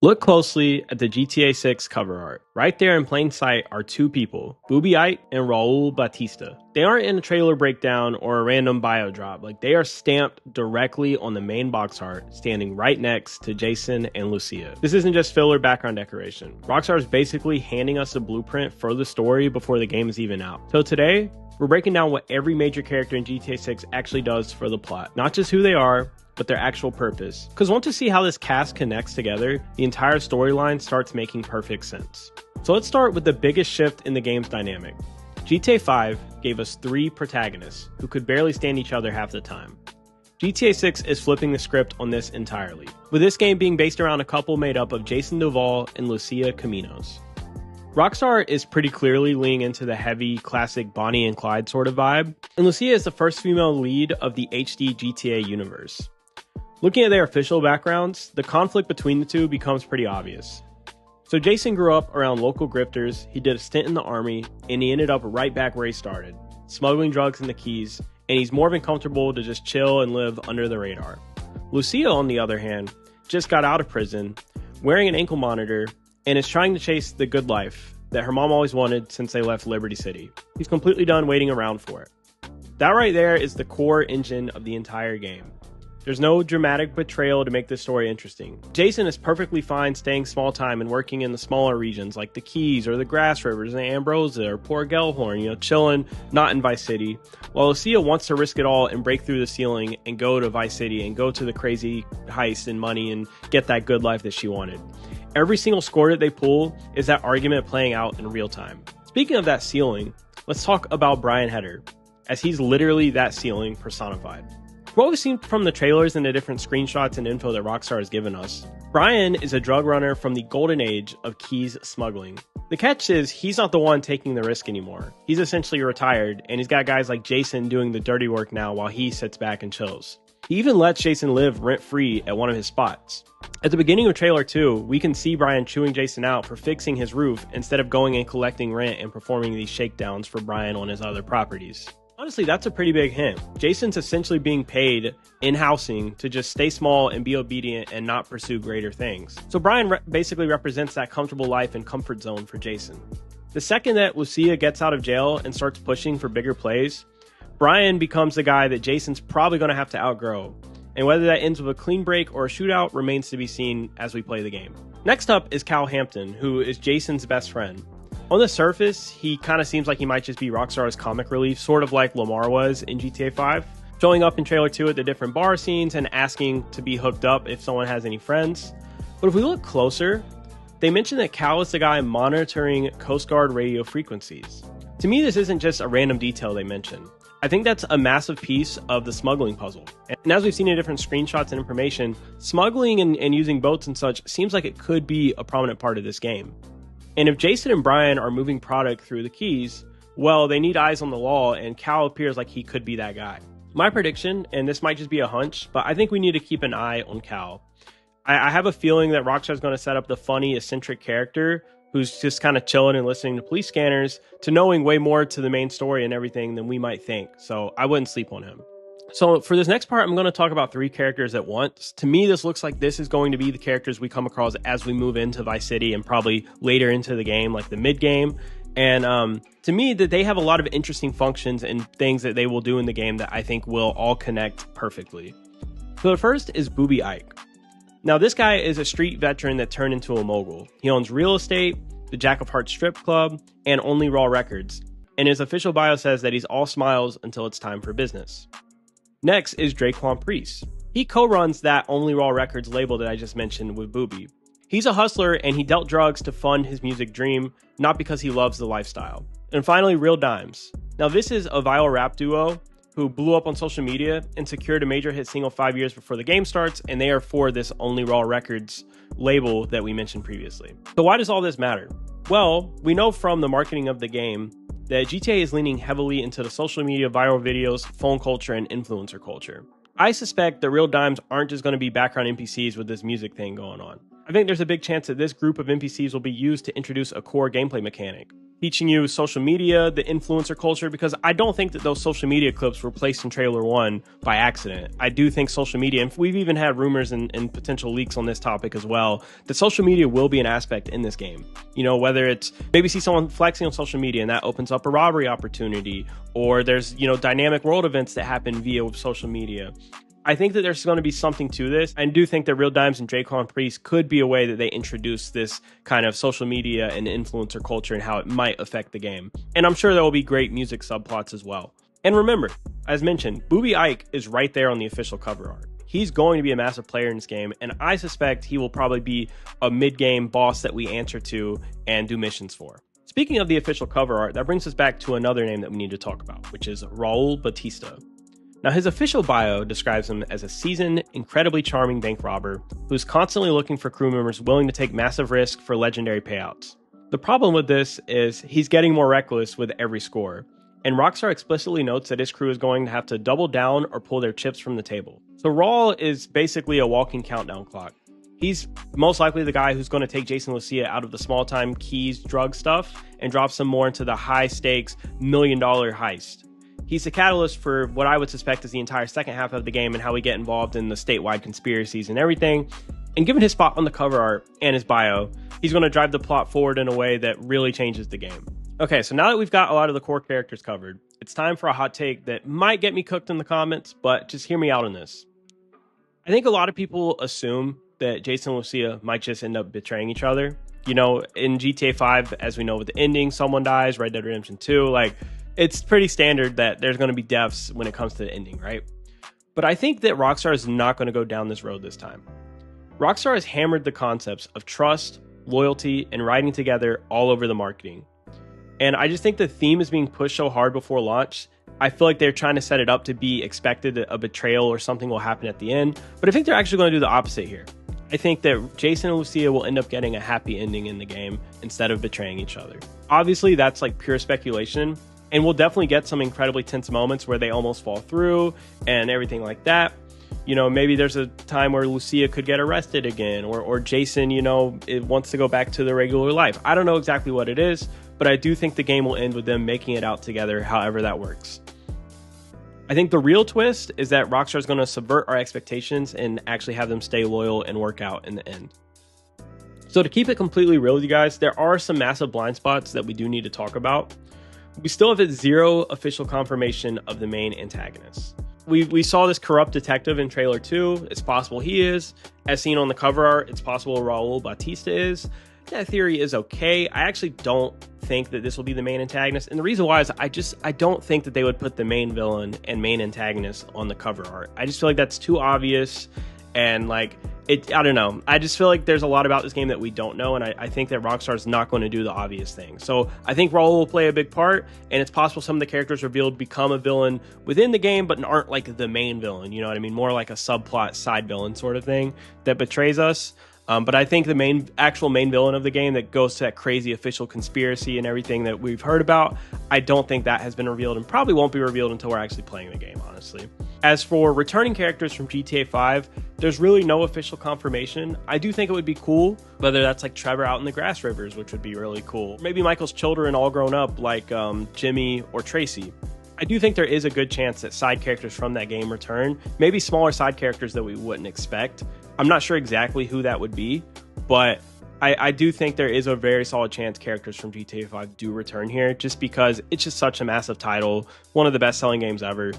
Look closely at the GTA 6 cover art. Right there in plain sight are two people, Booby Ike and Raul Batista. They aren't in a trailer breakdown or a random bio drop, like they are stamped directly on the main box art, standing right next to Jason and Lucia. This isn't just filler background decoration. Rockstar is basically handing us a blueprint for the story before the game is even out. So today, we're breaking down what every major character in GTA 6 actually does for the plot. Not just who they are, but their actual purpose. Because once you see how this cast connects together, the entire storyline starts making perfect sense. So let's start with the biggest shift in the game's dynamic. GTA 5 gave us three protagonists who could barely stand each other half the time. GTA 6 is flipping the script on this entirely, with this game being based around a couple made up of Jason Duval and Lucia Caminos. Rockstar is pretty clearly leaning into the heavy, classic Bonnie and Clyde sort of vibe, and Lucia is the first female lead of the HD GTA universe. Looking at their official backgrounds, the conflict between the two becomes pretty obvious. So Jason grew up around local grifters, he did a stint in the army, and he ended up right back where he started, smuggling drugs in the Keys, and he's more than comfortable to just chill and live under the radar. Lucia, on the other hand, just got out of prison, wearing an ankle monitor, and is trying to chase the good life that her mom always wanted since they left Liberty City. He's completely done waiting around for it. That right there is the core engine of the entire game. There's no dramatic betrayal to make this story interesting. Jason is perfectly fine staying small time and working in the smaller regions like the Keys or the Grassrivers and Ambrosia or poor Gellhorn, chilling, not in Vice City. While Lucia wants to risk it all and break through the ceiling and go to Vice City and go to the crazy heist and money and get that good life that she wanted. Every single score that they pull is that argument playing out in real time. Speaking of that ceiling, let's talk about Brian Heder, as he's literally that ceiling personified. What we've seen from the trailers and the different screenshots and info that Rockstar has given us, Brian is a drug runner from the golden age of Keys smuggling. The catch is he's not the one taking the risk anymore. He's essentially retired, and he's got guys like Jason doing the dirty work now while he sits back and chills. He even lets Jason live rent-free at one of his spots. At the beginning of trailer 2, we can see Brian chewing Jason out for fixing his roof instead of going and collecting rent and performing these shakedowns for Brian on his other properties. Honestly, that's a pretty big hint. Jason's essentially being paid in housing to just stay small and be obedient and not pursue greater things. So Brian basically represents that comfortable life and comfort zone for Jason. The second that Lucia gets out of jail and starts pushing for bigger plays, Brian becomes the guy that Jason's probably going to have to outgrow. And whether that ends with a clean break or a shootout remains to be seen as we play the game. Next up is Cal Hampton, who is Jason's best friend. On the surface, he kind of seems like he might just be Rockstar's comic relief, sort of like Lamar was in GTA 5, showing up in trailer 2 at the different bar scenes and asking to be hooked up if someone has any friends. But if we look closer, they mention that Cal is the guy monitoring Coast Guard radio frequencies. To me, this isn't just a random detail they mention. I think that's a massive piece of the smuggling puzzle. And as we've seen in different screenshots and information, smuggling and using boats and such seems like it could be a prominent part of this game. And if Jason and Brian are moving product through the Keys, well, they need eyes on the law, and Cal appears like he could be that guy. My prediction, and this might just be a hunch, but I think we need to keep an eye on Cal. I have a feeling that Rockstar's going to set up the funny, eccentric character who's just kind of chilling and listening to police scanners to knowing way more to the main story and everything than we might think. So I wouldn't sleep on him. So for this next part, I'm going to talk about three characters at once. To me, this looks like this is going to be the characters we come across as we move into Vice City and probably later into the game, like the mid-game. And to me, that they have a lot of interesting functions and things that they will do in the game that I think will all connect perfectly. So the first is Booby Ike. Now, this guy is a street veteran that turned into a mogul. He owns real estate, the Jack of Hearts strip club, and Only Raw Records. And his official bio says that he's all smiles until it's time for business. Next is Draquan Priest. He co-runs that Only Raw Records label that I just mentioned with Booby. He's a hustler and he dealt drugs to fund his music dream, not because he loves the lifestyle. And finally, Real Dimes. Now this is a viral rap duo who blew up on social media and secured a major hit single 5 years before the game starts, and they are for this Only Raw Records label that we mentioned previously. So why does all this matter? Well, we know from the marketing of the game that GTA is leaning heavily into the social media, viral videos, phone culture, and influencer culture. I suspect the Real Dimes aren't just going to be background NPCs with this music thing going on. I think there's a big chance that this group of NPCs will be used to introduce a core gameplay mechanic. teaching you social media, the influencer culture, because I don't think that those social media clips were placed in trailer 1 by accident. I do think social media, and we've even had rumors and potential leaks on this topic as well, that social media will be an aspect in this game. You know, whether it's maybe see someone flexing on social media and that opens up a robbery opportunity, or there's, you know, dynamic world events that happen via social media. I think that there's going to be something to this. I do think that Real Dimes and Dracon Priest could be a way that they introduce this kind of social media and influencer culture and how it might affect the game. And I'm sure there will be great music subplots as well. And remember, as mentioned, Booby Ike is right there on the official cover art. He's going to be a massive player in this game, and I suspect he will probably be a mid-game boss that we answer to and do missions for. Speaking of the official cover art, that brings us back to another name that we need to talk about, which is Raul Batista. Now, his official bio describes him as a seasoned, incredibly charming bank robber who's constantly looking for crew members willing to take massive risks for legendary payouts. The problem with this is he's getting more reckless with every score, and Rockstar explicitly notes that his crew is going to have to double down or pull their chips from the table. So Raul is basically a walking countdown clock. He's most likely the guy who's going to take Jason Lucia out of the small-time Keys drug stuff and drops him more into the high-stakes, million-dollar heist. He's the catalyst for what I would suspect is the entire second half of the game and how we get involved in the statewide conspiracies and everything. And given his spot on the cover art and his bio, he's going to drive the plot forward in a way that really changes the game. Okay, so now that we've got a lot of the core characters covered, it's time for a hot take that might get me cooked in the comments, but just hear me out on this. I think a lot of people assume that Jason and Lucia might just end up betraying each other. You know, in GTA 5, as we know with the ending, someone dies, Red Dead Redemption 2, like, it's pretty standard that there's going to be deaths when it comes to the ending, right? But I think that Rockstar is not going to go down this road this time. Rockstar has hammered the concepts of trust, loyalty, and riding together all over the marketing. And I just think the theme is being pushed so hard before launch. I feel like they're trying to set it up to be expected that a betrayal or something will happen at the end. But I think they're actually going to do the opposite here. I think that Jason and Lucia will end up getting a happy ending in the game instead of betraying each other. Obviously, that's like pure speculation. And we'll definitely get some incredibly tense moments where they almost fall through and everything like that. You know, maybe there's a time where Lucia could get arrested again, or Jason, you know, it wants to go back to their regular life. I don't know exactly what it is, but I do think the game will end with them making it out together, however that works. I think the real twist is that Rockstar is going to subvert our expectations and actually have them stay loyal and work out in the end. So to keep it completely real with you guys, there are some massive blind spots that we do need to talk about. We still have zero official confirmation of the main antagonist. We saw this corrupt detective in trailer 2. It's possible he is. As seen on the cover art, it's possible Raul Batista is. That theory is okay. I actually don't think that this will be the main antagonist. And the reason why is I don't think that they would put the main villain and main antagonist on the cover art. I just feel like that's too obvious. And like, I don't know. I just feel like there's a lot about this game that we don't know, and I think that Rockstar is not going to do the obvious thing. So I think Raul will play a big part, and it's possible some of the characters revealed become a villain within the game, but aren't like the main villain, you know what I mean? More like a subplot side villain sort of thing that betrays us. But I think the actual main villain of the game that goes to that crazy official conspiracy and everything that we've heard about, I don't think that has been revealed and probably won't be revealed until we're actually playing the game, honestly. As for returning characters from GTA 5, there's really no official confirmation. I do think it would be cool, whether that's like Trevor out in the Grassrivers, which would be really cool. Maybe Michael's children all grown up like Jimmy or Tracy. I do think there is a good chance that side characters from that game return, maybe smaller side characters that we wouldn't expect. I'm not sure exactly who that would be, but I do think there is a very solid chance characters from GTA 5 do return here, just because it's just such a massive title, one of the best selling games ever.